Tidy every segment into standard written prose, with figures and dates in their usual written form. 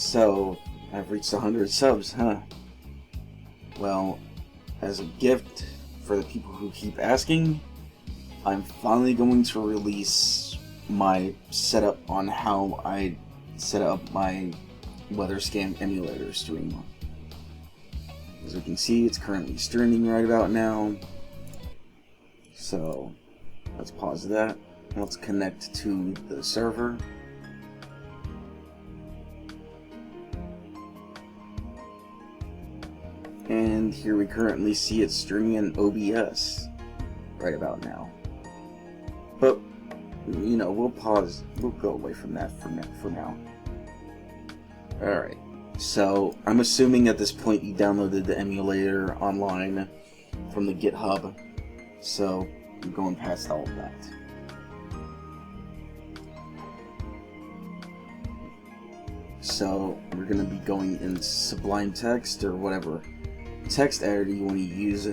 So, I've reached 100 subs, huh? Well, as a gift for the people who keep asking, I'm finally going to release my setup on how I set up my Weatherscan Emulator stream. As you can see, it's currently streaming right about now. So, let's pause that. Let's connect to the server. And here we currently see it streaming in OBS right about now. But, you know, we'll pause. We'll go away from that for now. Alright. So, I'm assuming at this point you downloaded the emulator online from the GitHub. So, I'm going past all of that. So, we're going to be going in Sublime Text or whatever text editor you want to use,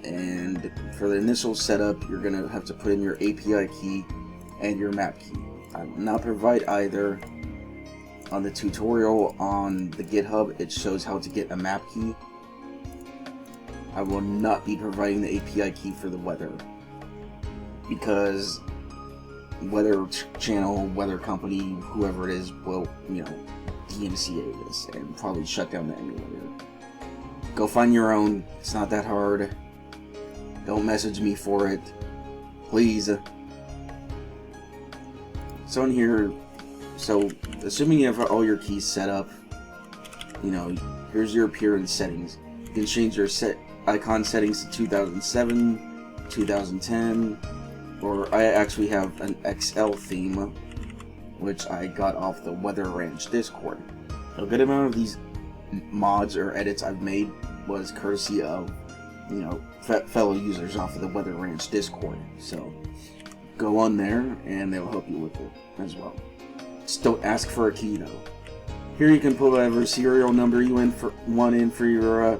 and for the initial setup you're going to have to put in your API key and your map key. I will not provide either. On the tutorial on the GitHub it shows how to get a map key. I will not be providing the API key for the weather, because weather channel, weather company, whoever it is will, you know, DMCA this and probably shut down the emulator. Go find your own. It's not that hard. Don't message me for it, please. So in here, so assuming you have all your keys set up, you know, here's your appearance settings. You can change your icon settings to 2007, 2010, or I actually have an XL theme, which I got off the Weather Ranch Discord. A good amount of these mods or edits I've made was courtesy of, you know, fellow users off of the Weather Ranch Discord. So go on there and they'll help you with it as well. Just don't ask for a key though. Here you can put whatever serial number you want in for your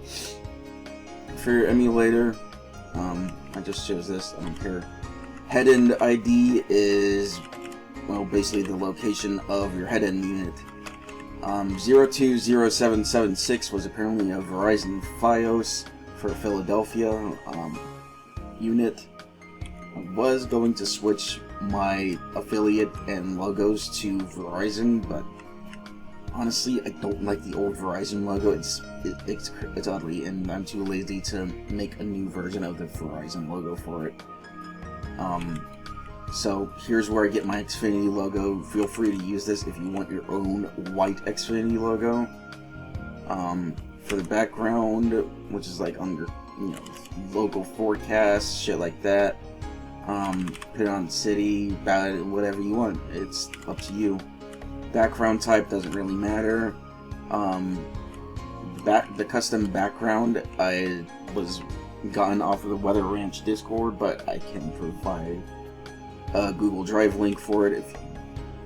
emulator. I just chose this. I don't care. Head end ID is, well, basically the location of your head end unit. 020776 was apparently a Verizon Fios for Philadelphia unit. I was going to switch my affiliate and logos to Verizon, but honestly I don't like the old Verizon logo. It's ugly, and I'm too lazy to make a new version of the Verizon logo for it. So here's where I get my Xfinity logo. Feel free to use this if you want your own white Xfinity logo. For the background, which is like on your, you know, local forecast, shit like that. Put it on city, ballot, whatever you want. It's up to you. Background type doesn't really matter. The custom background I was gotten off of the Weather Ranch Discord, but I can provide a Google Drive link for it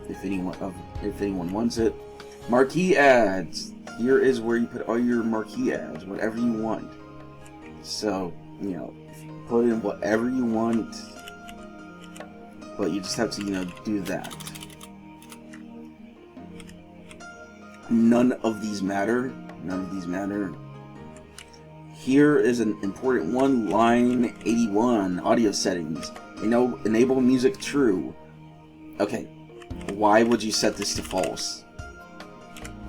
if anyone wants it. Marquee ads. Here is where you put all your marquee ads, whatever you want. So, you know, put in whatever you want, but you just have to, you know, do that. None of these matter. None of these matter. Here is an important one. Line 81, audio settings. Enable music true. Okay, why would you set this to false?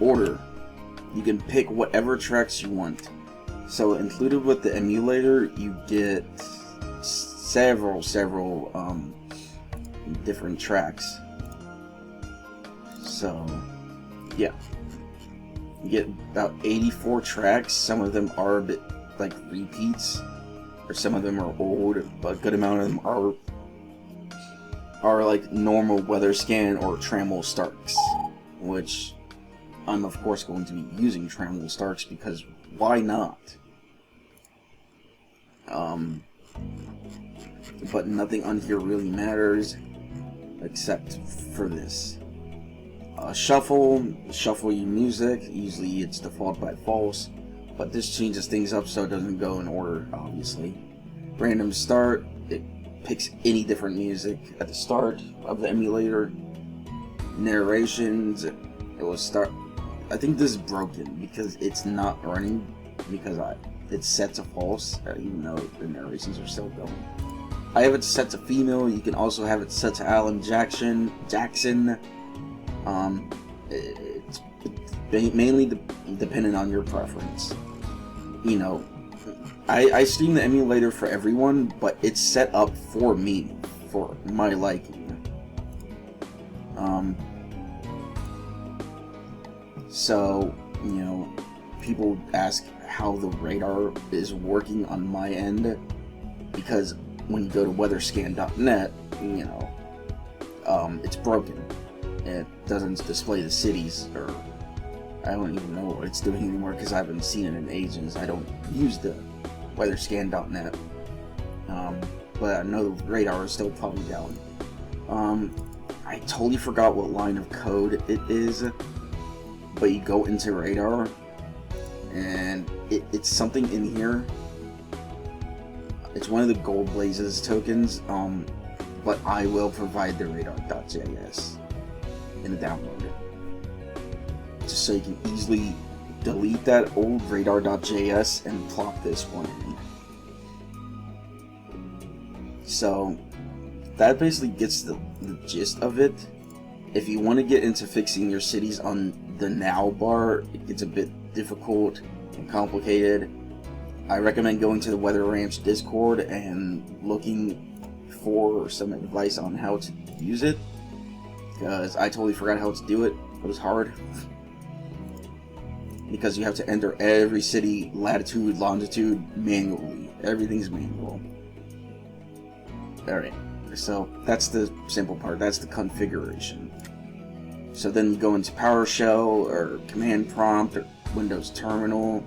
Order. You can pick whatever tracks you want. So included with the emulator, you get several different tracks. So yeah, you get about 84 tracks. Some of them are a bit like repeats, or some of them are old, but a good amount of them are like normal Weatherscan or Trammel Starks, which I'm of course going to be using Trammel Starks because why not? But nothing on here really matters except for this. Shuffle your music. Usually it's default by false, but this changes things up so it doesn't go in order, obviously. Random start, it picks any different music at the start of the emulator. Narrations, it will start I think this is broken because it's not running because it's set to false, even though the narrations are still going. I have it set to female. You can also have it set to Alan Jackson. It's mainly dependent on your preference. You know, I stream the emulator for everyone, but it's set up for me, for my liking. So, you know, people ask how the radar is working on my end, because when you go to weatherscan.net, you know, it's broken. It doesn't display the cities, or I don't even know what it's doing anymore because I haven't seen it in ages. I don't use the weatherscan.net, but I know the radar is still probably down. I totally forgot what line of code it is, but you go into radar, and it's something in here. It's one of the Gold Blazes tokens, but I will provide the radar.js in the download, just so you can easily delete that old radar.js and plop this one in. So that basically gets the gist of it. If you want to get into fixing your cities on the now bar, it gets a bit difficult and complicated. I recommend going to the Weather Ranch Discord and looking for some advice on how to use it, because I totally forgot how to do it. It was hard because you have to enter every city, latitude, longitude manually. Everything's manual. Alright, so that's the simple part. That's the configuration. So then you go into PowerShell or command prompt or Windows Terminal.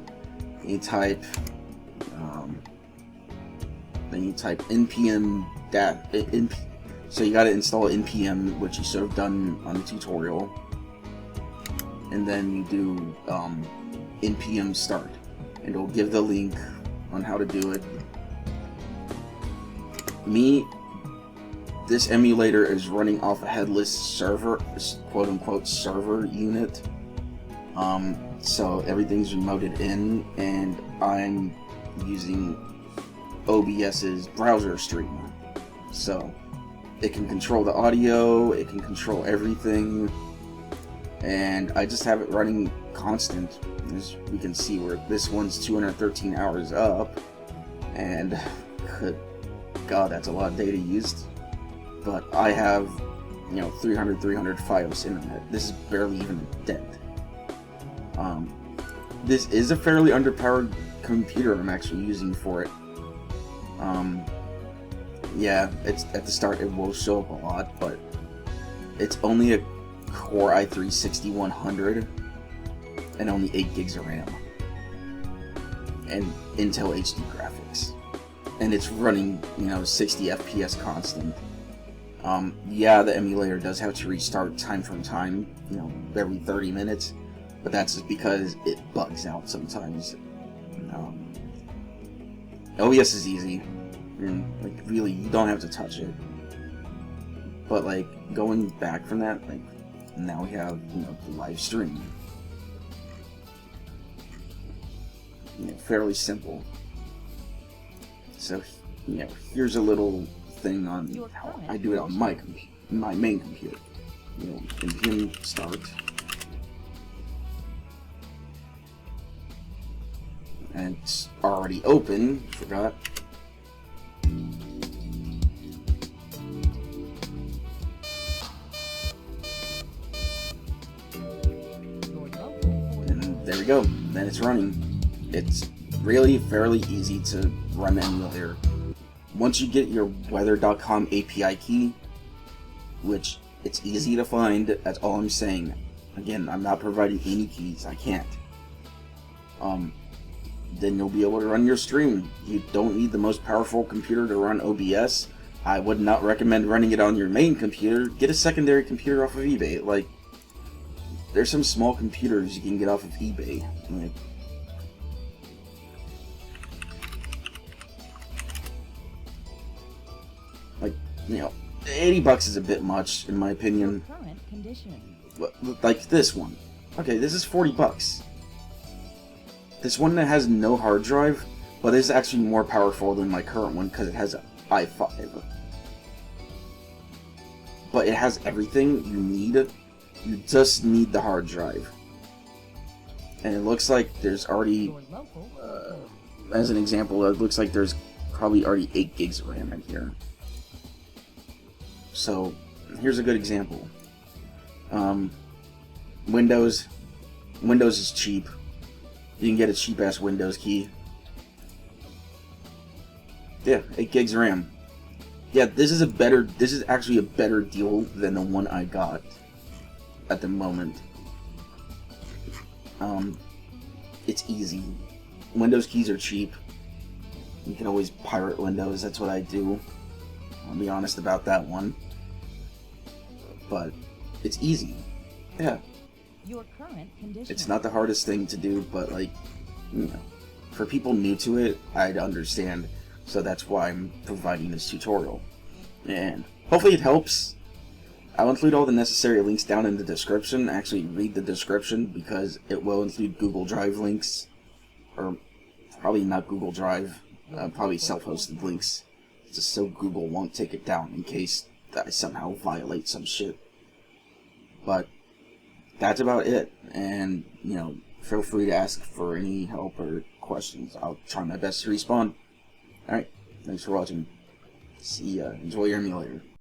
You type then you type npm so you got to install npm, which you should have done on the tutorial, and then you do npm start, and it'll give the link on how to do it. This emulator is running off a headless server, quote-unquote server unit, so everything's remoted in, and I'm using OBS's browser stream, so it can control the audio, it can control everything, and I just have it running constant. As we can see, where this one's 213 hours up, and good God, that's a lot of data used. But I have, you know, 300 FiOS internet. This is barely even a dent. This is a fairly underpowered computer I'm actually using for it. Yeah, it's at the start it will show up a lot, but it's only a Core i3-6100 and only 8 gigs of RAM and Intel HD graphics, and it's running, you know, 60 FPS constant. Yeah, the emulator does have to restart time from time, you know, every 30 minutes, but that's just because it bugs out sometimes. OBS is easy, and like really you don't have to touch it. But like going back from that, like now we have, you know, the live stream. You know, fairly simple. So, you know, here's a little thing on how I do it on my main computer. You know, npm start, and it's already open. Forgot. And there we go. Then it's running. It's really fairly easy to run the emulator. Once you get your weather.com API key, which it's easy to find, that's all I'm saying. Again, I'm not providing any keys, I can't. Then you'll be able to run your stream. You don't need the most powerful computer to run OBS. I would not recommend running it on your main computer. Get a secondary computer off of eBay. Like, there's some small computers you can get off of eBay. Like, you know, $80 is a bit much, in my opinion. But, like this one. Okay, this is 40 bucks. This one that has no hard drive, but is actually more powerful than my current one because it has an i5. But it has everything you need. You just need the hard drive. And it looks like there's already, as an example, it looks like there's probably already 8 gigs of RAM in here. So, here's a good example. Windows is cheap. You can get a cheap-ass Windows key. Yeah, 8 gigs of RAM. Yeah, this is actually a better deal than the one I got at the moment. It's easy. Windows keys are cheap. You can always pirate Windows, that's what I do. I'll be honest about that one. But it's easy. Yeah. Your current condition. It's not the hardest thing to do, but like, you know, for people new to it, I'd understand. So that's why I'm providing this tutorial. And hopefully it helps. I'll include all the necessary links down in the description. Actually, read the description because it will include Google Drive links. Or probably not Google Drive. Probably self-hosted links. Just so Google won't take it down in case I somehow violate some shit. But that's about it. And, you know, feel free to ask for any help or questions. I'll try my best to respond. Alright, thanks for watching. See ya. Enjoy your emulator.